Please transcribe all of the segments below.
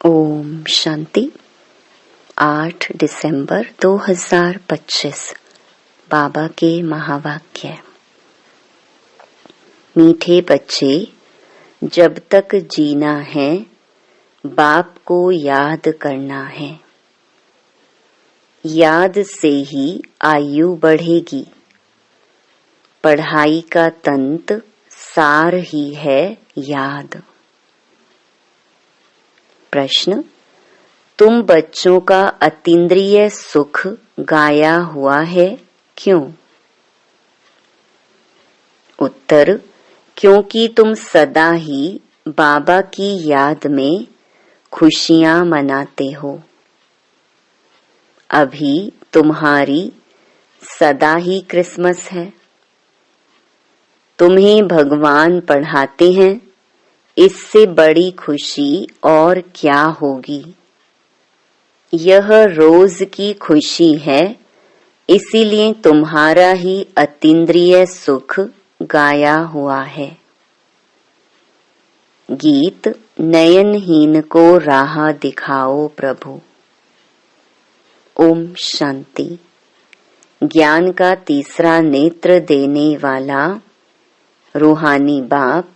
ओम शांति। 8 दिसंबर 2025 बाबा के महावाक्य। मीठे बच्चे, जब तक जीना है बाप को याद करना है। याद से ही आयु बढ़ेगी। पढ़ाई का तंत्र सार ही है याद। प्रश्न: तुम बच्चों का अतीन्द्रिय सुख गाया हुआ है, क्यों? उत्तर: क्योंकि तुम सदा ही बाबा की याद में खुशियां मनाते हो। अभी तुम्हारी सदा ही क्रिसमस है। तुम्हें भगवान पढ़ाते हैं, इससे बड़ी खुशी और क्या होगी। यह रोज की खुशी है, इसीलिए तुम्हारा ही अतीन्द्रिय सुख गाया हुआ है। गीत: नयनहीन को राह दिखाओ प्रभु। ओम शांति। ज्ञान का तीसरा नेत्र देने वाला रूहानी बाप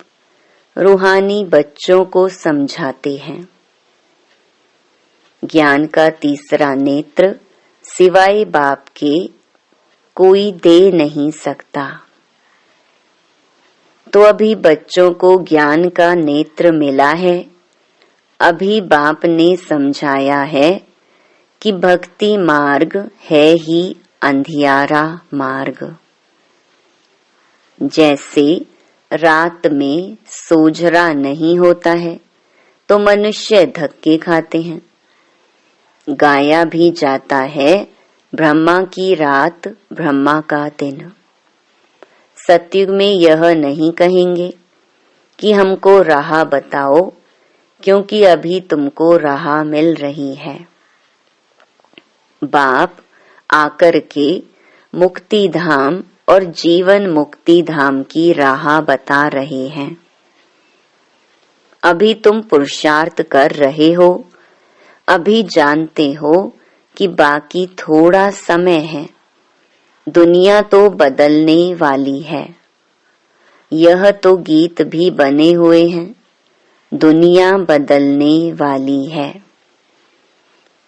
रूहानी बच्चों को समझाते हैं। ज्ञान का तीसरा नेत्र सिवाय बाप के कोई दे नहीं सकता। तो अभी बच्चों को ज्ञान का नेत्र मिला है। अभी बाप ने समझाया है कि भक्ति मार्ग है ही अंधियारा मार्ग। जैसे रात में सोझरा नहीं होता है तो मनुष्य धक्के खाते हैं। गाया भी जाता है, ब्रह्मा की रात ब्रह्मा का दिन। सतयुग में यह नहीं कहेंगे कि हमको राह बताओ, क्योंकि अभी तुमको राह मिल रही है। बाप आकर के मुक्ति धाम और जीवन मुक्ति धाम की राह बता रहे हैं। अभी तुम पुरुषार्थ कर रहे हो। अभी जानते हो कि बाकी थोड़ा समय है। दुनिया तो बदलने वाली है। यह तो गीत भी बने हुए हैं, दुनिया बदलने वाली है।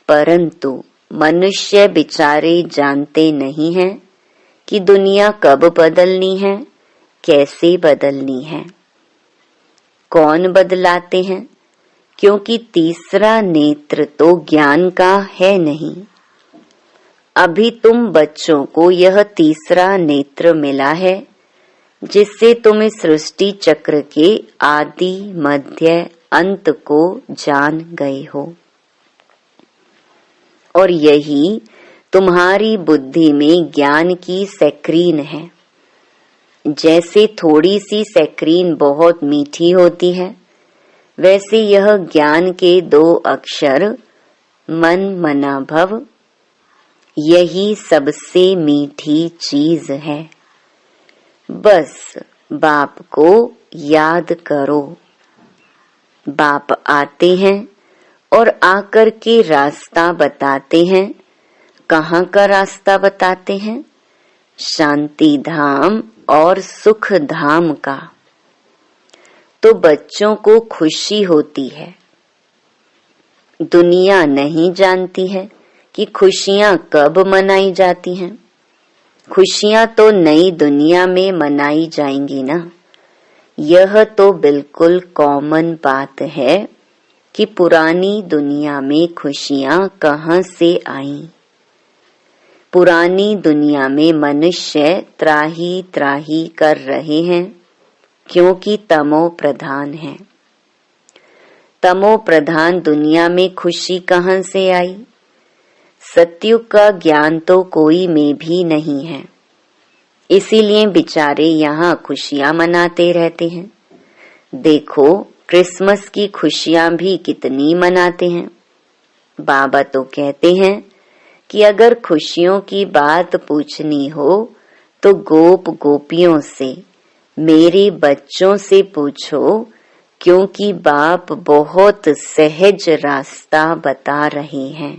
परंतु मनुष्य बेचारे जानते नहीं हैं कि दुनिया कब बदलनी है, कैसे बदलनी है। कौन बदलाते हैं? क्योंकि तीसरा नेत्र तो ज्ञान का है नहीं। अभी तुम बच्चों को यह तीसरा नेत्र मिला है, जिससे तुम इस सृष्टि चक्र के आदि मध्य अंत को जान गए हो। और यही तुम्हारी बुद्धि में ज्ञान की स्क्रीन है। जैसे थोड़ी सी स्क्रीन बहुत मीठी होती है, वैसे यह ज्ञान के 2 अक्षर मन मना भव, यही सबसे मीठी चीज है। बस बाप को याद करो। बाप आते हैं और आकर के रास्ता बताते हैं। कहाँ का रास्ता बताते हैं? शांति धाम और सुख धाम का। तो बच्चों को खुशी होती है। दुनिया नहीं जानती है कि खुशियां कब मनाई जाती हैं। खुशियां तो नई दुनिया में मनाई जाएंगी ना। यह तो बिल्कुल कॉमन बात है कि पुरानी दुनिया में खुशियां कहाँ से आईं। पुरानी दुनिया में मनुष्य त्राही त्राही कर रहे हैं, क्योंकि तमो प्रधान है। तमो प्रधान दुनिया में खुशी कहाँ से आई? सतयुग का ज्ञान तो कोई में भी नहीं है, इसीलिए बेचारे यहाँ खुशियां मनाते रहते हैं। देखो, क्रिसमस की खुशियां भी कितनी मनाते हैं। बाबा तो कहते हैं कि अगर खुशियों की बात पूछनी हो तो गोप गोपियों से, मेरे बच्चों से पूछो क्योंकि बाप बहुत सहज रास्ता बता रहे हैं।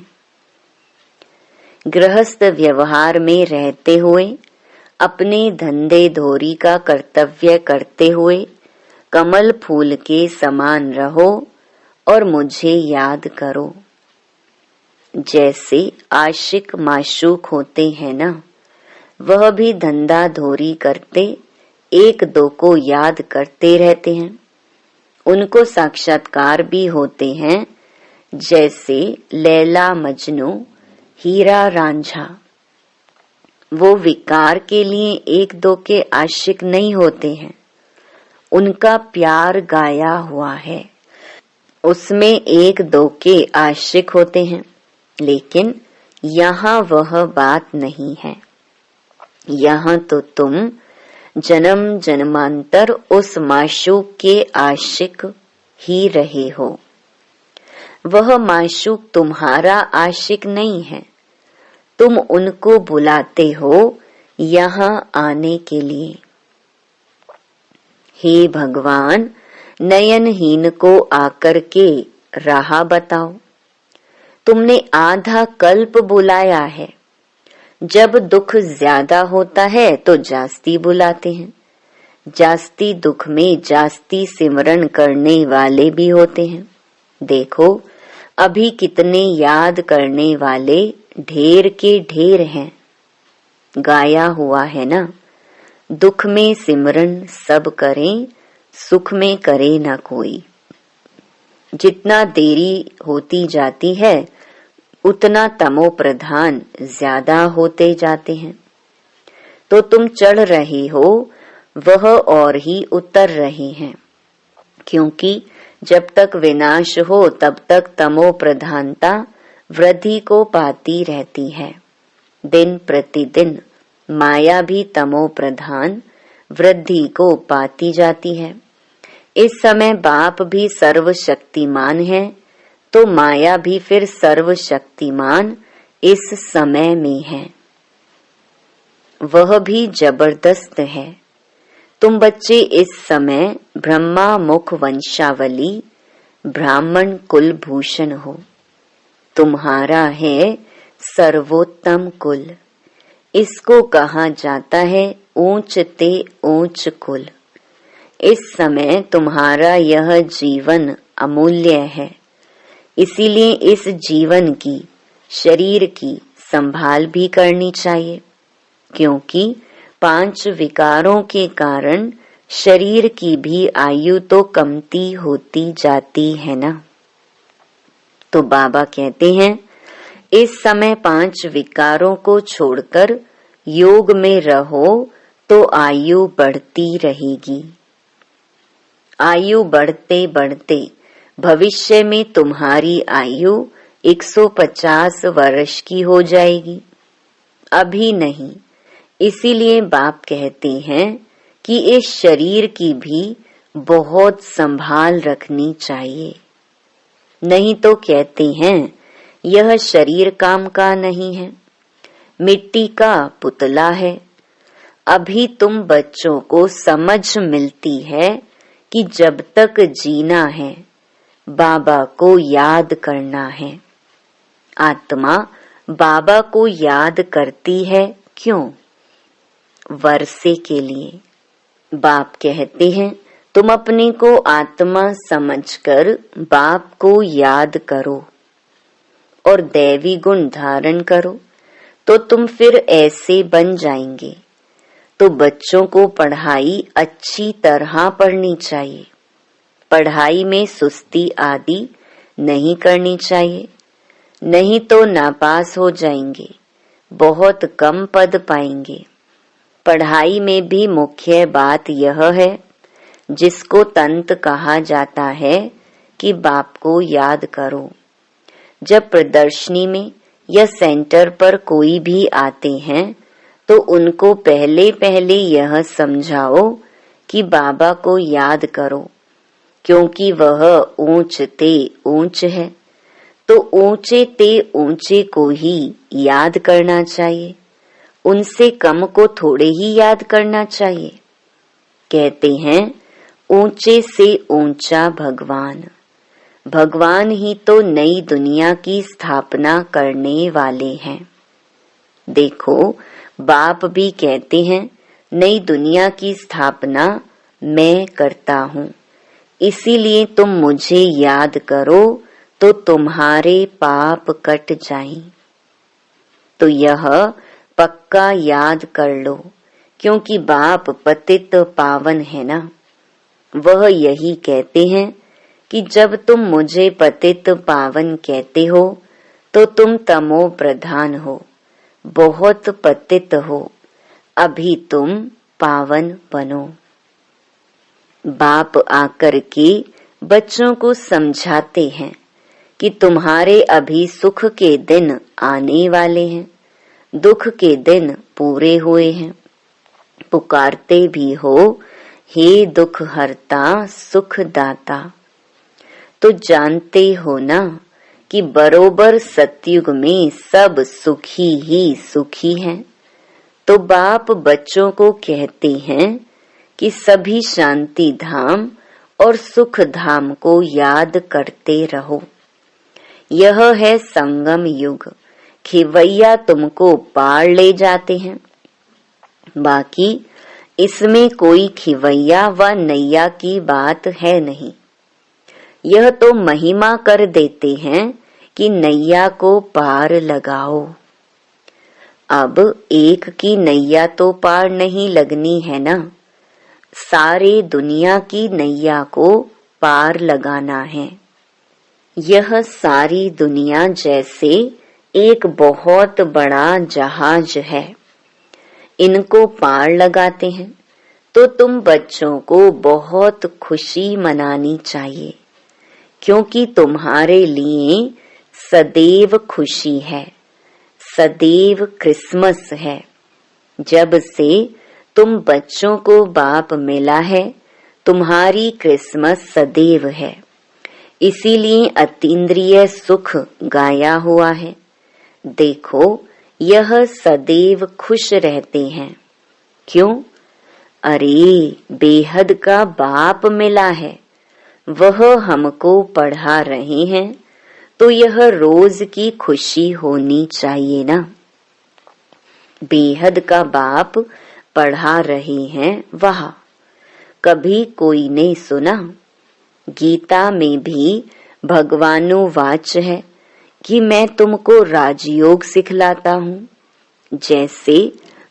गृहस्थ व्यवहार में रहते हुए अपने धंधे धोरी का कर्तव्य करते हुए कमल फूल के समान रहो और मुझे याद करो। जैसे आशिक माशूक होते हैं ना, वह भी धंधा धोरी करते एक दो को याद करते रहते हैं। उनको साक्षात्कार भी होते हैं, जैसे लैला मजनू, हीरा रांझा। वो विकार के लिए एक दो के आशिक नहीं होते हैं, उनका प्यार गाया हुआ है, उसमें एक दो के आशिक होते हैं। लेकिन यहाँ वह बात नहीं है। यहाँ तो तुम जन्म जन्मांतर उस माशूक के आशिक ही रहे हो। वह माशूक तुम्हारा आशिक नहीं है। तुम उनको बुलाते हो यहाँ आने के लिए। हे भगवान, नयनहीन को आकर के राह बताओ। तुमने आधा कल्प बुलाया है। जब दुख ज्यादा होता है तो जास्ती बुलाते हैं। जास्ती दुख में जास्ती सिमरन करने वाले भी होते हैं। देखो अभी कितने याद करने वाले ढेर के ढेर हैं। गाया हुआ है ना, दुख में सिमरन सब करें, सुख में करे न कोई। जितना देरी होती जाती है उतना तमो प्रधान ज्यादा होते जाते हैं। तो तुम चढ़ रहे हो, वह और ही उतर रहे हैं। क्योंकि जब तक विनाश हो तब तक तमो प्रधानता वृद्धि को पाती रहती है। दिन प्रतिदिन माया भी तमो प्रधान वृद्धि को पाती जाती है। इस समय बाप भी सर्वशक्तिमान है, तो माया भी फिर सर्वशक्तिमान इस समय में है। वह भी जबरदस्त है। तुम बच्चे इस समय ब्रह्मा मुख वंशावली ब्राह्मण कुल भूषण हो। तुम्हारा है सर्वोत्तम कुल। इसको कहा जाता है ऊंच ते ऊंच कुल। इस समय तुम्हारा यह जीवन अमूल्य है। इसीलिए इस जीवन की, शरीर की संभाल भी करनी चाहिए। क्योंकि 5 विकारों के कारण शरीर की भी आयु तो कमती होती जाती है ना। तो बाबा कहते हैं इस समय 5 विकारों को छोड़कर योग में रहो तो आयु बढ़ती रहेगी। आयु बढ़ते बढ़ते भविष्य में तुम्हारी आयु 150 वर्ष की हो जाएगी, अभी नहीं। इसीलिए बाप कहते हैं कि इस शरीर की भी बहुत संभाल रखनी चाहिए। नहीं तो कहते हैं यह शरीर काम का नहीं है, मिट्टी का पुतला है। अभी तुम बच्चों को समझ मिलती है कि जब तक जीना है बाबा को याद करना है। आत्मा बाबा को याद करती है, क्यों? वर्षे के लिए। बाप कहते हैं तुम अपने को आत्मा समझकर बाप को याद करो और दैवी गुण धारण करो, तो तुम फिर ऐसे बन जाएंगे। तो बच्चों को पढ़ाई अच्छी तरह पढ़नी चाहिए। पढ़ाई में सुस्ती आदि नहीं करनी चाहिए, नहीं तो नापास हो जाएंगे, बहुत कम पद पाएंगे। पढ़ाई में भी मुख्य बात यह है, जिसको तंत कहा जाता है, कि बाप को याद करो। जब प्रदर्शनी में या सेंटर पर कोई भी आते हैं तो उनको पहले पहले यह समझाओ कि बाबा को याद करो, क्योंकि वह ऊंच ते ऊंच है। तो ऊंचे ते ऊंचे को ही याद करना चाहिए, उनसे कम को थोड़े ही याद करना चाहिए। कहते हैं ऊंचे से ऊंचा भगवान। भगवान ही तो नई दुनिया की स्थापना करने वाले हैं। देखो, बाप भी कहते हैं नई दुनिया की स्थापना मैं करता हूँ, इसीलिए तुम मुझे याद करो तो तुम्हारे पाप कट जाएं। तो यह पक्का याद कर लो, क्योंकि बाप पतित पावन है ना। वह यही कहते हैं कि जब तुम मुझे पतित पावन कहते हो तो तुम तमो प्रधान हो, बहुत पतित हो, अभी तुम पावन बनो। बाप आकर के बच्चों को समझाते हैं कि तुम्हारे अभी सुख के दिन आने वाले हैं, दुख के दिन पूरे हुए हैं। पुकारते भी हो, हे दुख हरता सुख दाता। तो जानते हो ना कि बरोबर सतयुग में सब सुखी ही सुखी हैं। तो बाप बच्चों को कहते हैं कि सभी शांति धाम और सुख धाम को याद करते रहो। यह है संगम युग, खिवैया तुमको पार ले जाते हैं। बाकी इसमें कोई खिवैया व नैया की बात है नहीं। यह तो महिमा कर देते हैं कि नैया को पार लगाओ। अब एक की नैया तो पार नहीं लगनी है ना, सारे दुनिया की नैया को पार लगाना है। यह सारी दुनिया जैसे एक बहुत बड़ा जहाज है, इनको पार लगाते हैं तो तुम बच्चों को बहुत खुशी मनानी चाहिए, क्योंकि तुम्हारे लिए सदैव खुशी है, सदैव क्रिसमस है। जब से तुम बच्चों को बाप मिला है, तुम्हारी क्रिसमस सदैव है। इसीलिए अतीन्द्रिय सुख गाया हुआ है। देखो, यह सदैव खुश रहते हैं। क्यों? अरे, बेहद का बाप मिला है, वह हमको पढ़ा रहे हैं, तो यह रोज की खुशी होनी चाहिए ना। बेहद का बाप पढ़ा रहे हैं, वह कभी कोई ने सुना? गीता में भी भगवानुवाच है कि मैं तुमको राजयोग सिखलाता हूँ। जैसे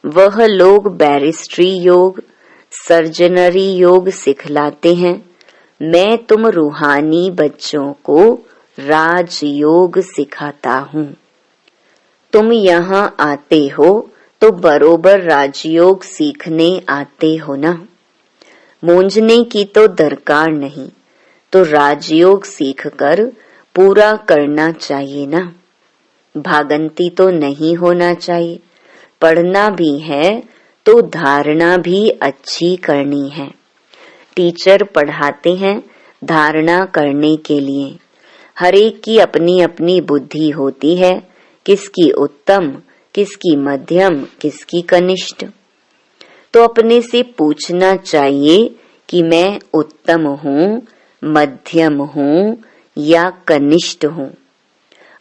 वह लोग बैरिस्ट्री योग, सर्जनरी योग सिखलाते हैं, मैं तुम रूहानी बच्चों को राजयोग सिखाता हूँ। तुम यहाँ आते हो तो बरोबर राजयोग सीखने आते हो ना। मूंझने की तो दरकार नहीं, तो राजयोग सीखकर पूरा करना चाहिए ना। भागंती तो नहीं होना चाहिए। पढ़ना भी है तो धारणा भी अच्छी करनी है। टीचर पढ़ाते हैं धारणा करने के लिए। हर एक की अपनी अपनी बुद्धि होती है, किसकी उत्तम, किसकी मध्यम, किसकी कनिष्ठ। तो अपने से पूछना चाहिए कि मैं उत्तम हूँ, मध्यम हूँ या कनिष्ठ हूँ।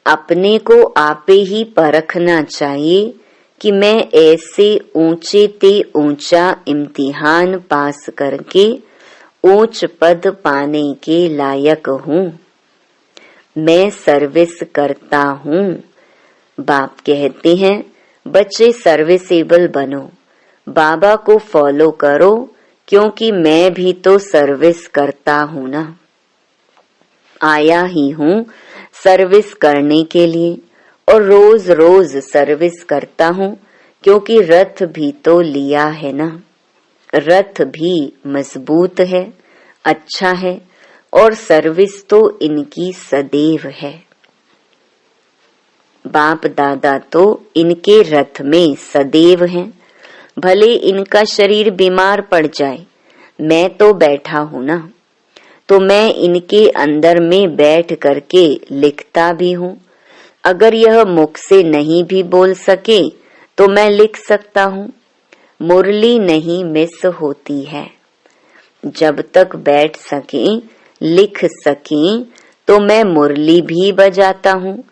अपने को आपे ही परखना चाहिए कि मैं ऐसे ऊंचे ते ऊंचा इम्तिहान पास करके ऊंच पद पाने के लायक हूँ। मैं सर्विस करता हूँ। बाप कहते हैं बच्चे सर्विसेबल बनो, बाबा को फॉलो करो, क्योंकि मैं भी तो सर्विस करता हूँ ना। आया ही हूँ सर्विस करने के लिए और रोज रोज सर्विस करता हूँ, क्योंकि रथ भी तो लिया है ना। रथ भी मजबूत है, अच्छा है, और सर्विस तो इनकी सदैव है। बाप दादा तो इनके रथ में सदैव हैं। भले इनका शरीर बीमार पड़ जाए, मैं तो बैठा हूँ ना, तो मैं इनके अंदर में बैठ करके लिखता भी हूँ। अगर यह मुख से नहीं भी बोल सके तो मैं लिख सकता हूँ। मुरली नहीं मिस होती है। जब तक बैठ सकें, लिख सकें, तो मैं मुरली भी बजाता हूँ,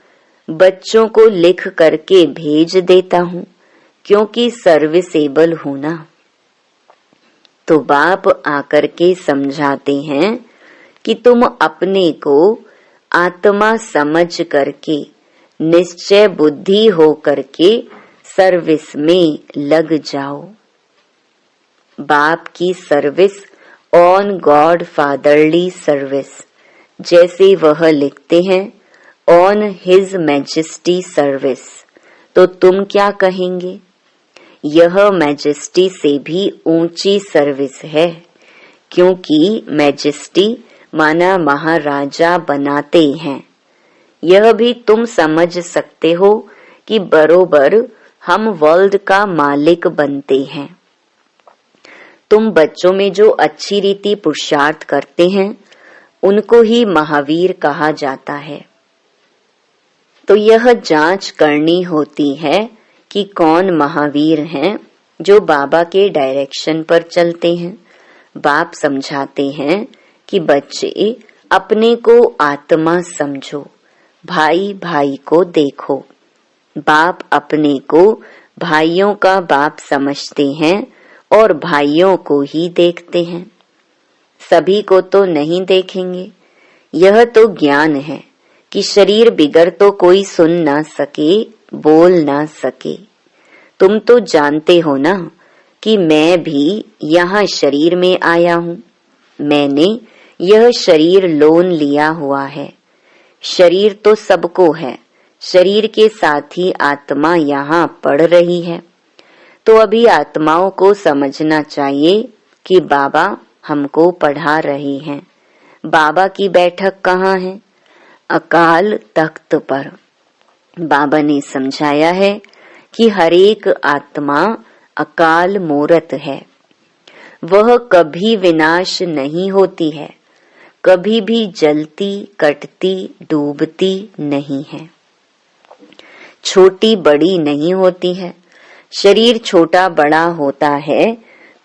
बच्चों को लिख करके भेज देता हूँ, क्योंकि सर्विसेबल हूँ ना। तो बाप आकर के समझाते हैं कि तुम अपने को आत्मा समझ करके, निश्चय बुद्धि हो करके सर्विस में लग जाओ। बाप की service, on God fatherly service, जैसे वह लिखते हैं ऑन हिज मैजेस्टी सर्विस, तो तुम क्या कहेंगे? यह मैजेस्टी से भी ऊंची सर्विस है, क्योंकि मैजेस्टी माना महाराजा बनाते हैं। यह भी तुम समझ सकते हो कि बरोबर हम वर्ल्ड का मालिक बनते हैं। तुम बच्चों में जो अच्छी रीति पुरुषार्थ करते हैं, उनको ही महावीर कहा जाता है। तो यह जांच करनी होती है कि कौन महावीर हैं जो बाबा के डायरेक्शन पर चलते हैं। बाप समझाते हैं कि बच्चे अपने को आत्मा समझो, भाई भाई को देखो। बाप अपने को भाइयों का बाप समझते हैं और भाइयों को ही देखते हैं, सभी को तो नहीं देखेंगे। यह तो ज्ञान है कि शरीर बिगर तो कोई सुन ना सके, बोल ना सके। तुम तो जानते हो ना कि मैं भी यहाँ शरीर में आया हूँ। मैंने यह शरीर लोन लिया हुआ है। शरीर तो सबको है, शरीर के साथ ही आत्मा यहाँ पढ़ रही है। तो अभी आत्माओं को समझना चाहिए कि बाबा हमको पढ़ा रहे हैं। बाबा की बैठक कहाँ है? अकाल तख्त पर। बाबा ने समझाया है कि हर एक आत्मा अकाल मूरत है, वह कभी विनाश नहीं होती है, कभी भी जलती, कटती, डूबती नहीं है, छोटी बड़ी नहीं होती है। शरीर छोटा बड़ा होता है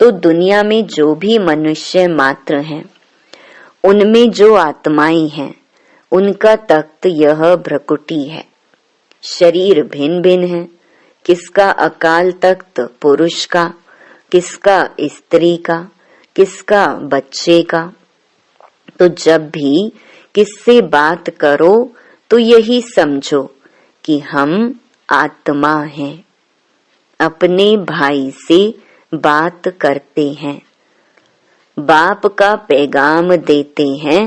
तो दुनिया में जो भी मनुष्य मात्र हैं, उनमें जो आत्माएं हैं, उनका तख्त यह भ्रकुटी है। शरीर भिन्न भिन्न है, किसका अकाल तख्त पुरुष का, किसका स्त्री का, किसका बच्चे का। तो जब भी किससे बात करो तो यही समझो कि हम आत्मा हैं, अपने भाई से बात करते हैं, बाप का पैगाम देते हैं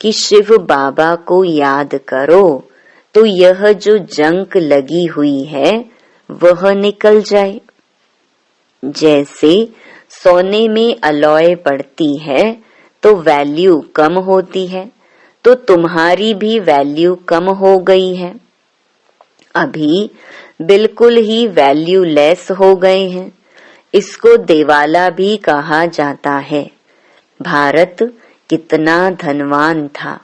कि शिव बाबा को याद करो तो यह जो जंक लगी हुई है वह निकल जाए। जैसे सोने में अलॉय पड़ती है तो वैल्यू कम होती है, तो तुम्हारी भी वैल्यू कम हो गई है। अभी बिल्कुल ही वैल्यू लेस हो गए हैं। इसको देवाला भी कहा जाता है। भारत कितना धनवान था,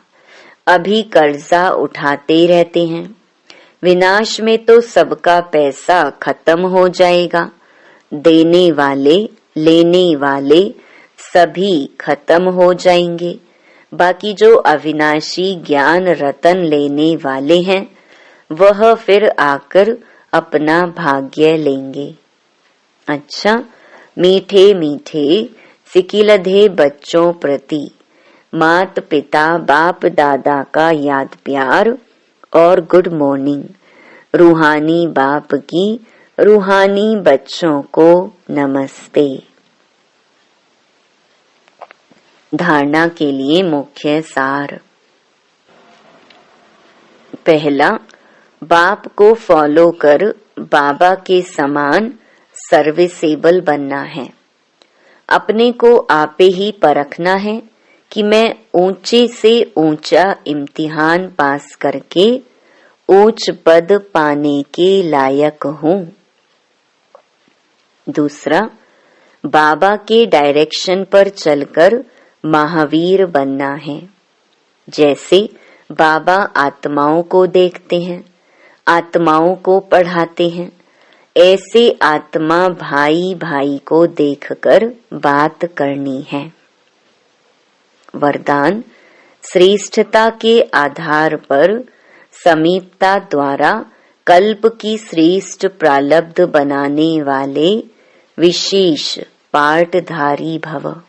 अभी कर्जा उठाते रहते हैं। विनाश में तो सबका पैसा खत्म हो जाएगा, देने वाले लेने वाले सभी खत्म हो जाएंगे। बाकी जो अविनाशी ज्ञान रतन लेने वाले हैं, वह फिर आकर अपना भाग्य लेंगे। अच्छा, मीठे मीठे सिकिलधे बच्चों प्रति मात पिता बाप दादा का याद प्यार और गुड मॉर्निंग। रूहानी बाप की रूहानी बच्चों को नमस्ते। धारणा के लिए मुख्य सार। पहला, बाप को फॉलो कर बाबा के समान सर्विसेबल बनना है। अपने को आपे ही परखना है कि मैं ऊंचे से ऊंचा इम्तिहान पास करके उच्च पद पाने के लायक हूँ। दूसरा, बाबा के डायरेक्शन पर चलकर महावीर बनना है। जैसे बाबा आत्माओं को देखते हैं, आत्माओं को पढ़ाते हैं, ऐसे आत्मा भाई भाई को देखकर बात करनी है। वरदान श्रेष्ठता के आधार पर समीपता द्वारा कल्प की श्रेष्ठ प्रारब्ध बनाने वाले विशेष पाठधारी भव।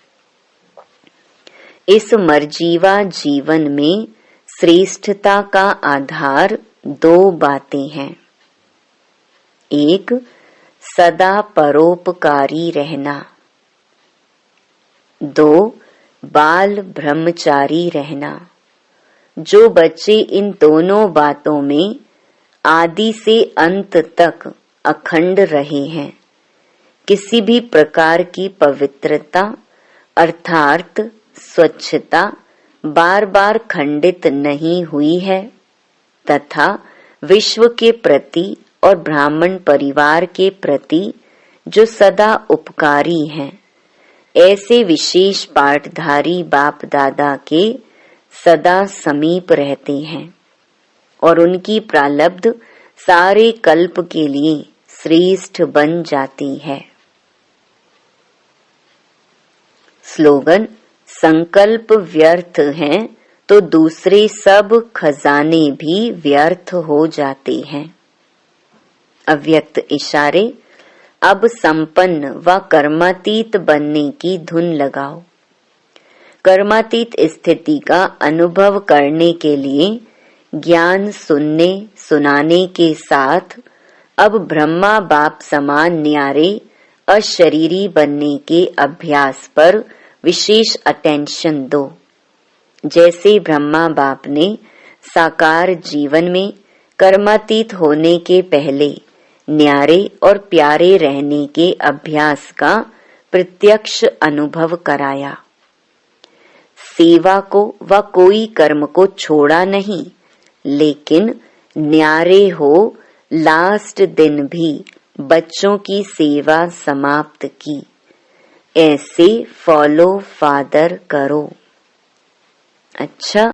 इस मर्जीवा जीवन में श्रेष्ठता का आधार दो बातें हैं। एक, सदा परोपकारी रहना। दो, बाल ब्रह्मचारी रहना। जो बच्चे इन दोनों बातों में आदि से अंत तक अखंड रहे हैं, किसी भी प्रकार की पवित्रता अर्थात स्वच्छता बार बार खंडित नहीं हुई है तथा विश्व के प्रति और ब्राह्मण परिवार के प्रति जो सदा उपकारी हैं, ऐसे विशेष पाठधारी बाप दादा के सदा समीप रहते हैं और उनकी प्रारब्ध सारे कल्प के लिए श्रेष्ठ बन जाती है। स्लोगन, संकल्प व्यर्थ हैं तो दूसरे सब खजाने भी व्यर्थ हो जाते हैं। अव्यक्त इशारे, अब संपन्न व कर्मातीत बनने की धुन लगाओ। कर्मातीत स्थिति का अनुभव करने के लिए ज्ञान सुनने सुनाने के साथ अब ब्रह्मा बाप समान न्यारे अशरीरी बनने के अभ्यास पर विशेष अटेंशन दो। जैसे ब्रह्मा बाप ने साकार जीवन में कर्मातीत होने के पहले न्यारे और प्यारे रहने के अभ्यास का प्रत्यक्ष अनुभव कराया। सेवा को व कोई कर्म को छोड़ा नहीं, लेकिन न्यारे हो लास्ट दिन भी बच्चों की सेवा समाप्त की। ऐसे फॉलो फादर करो। अच्छा।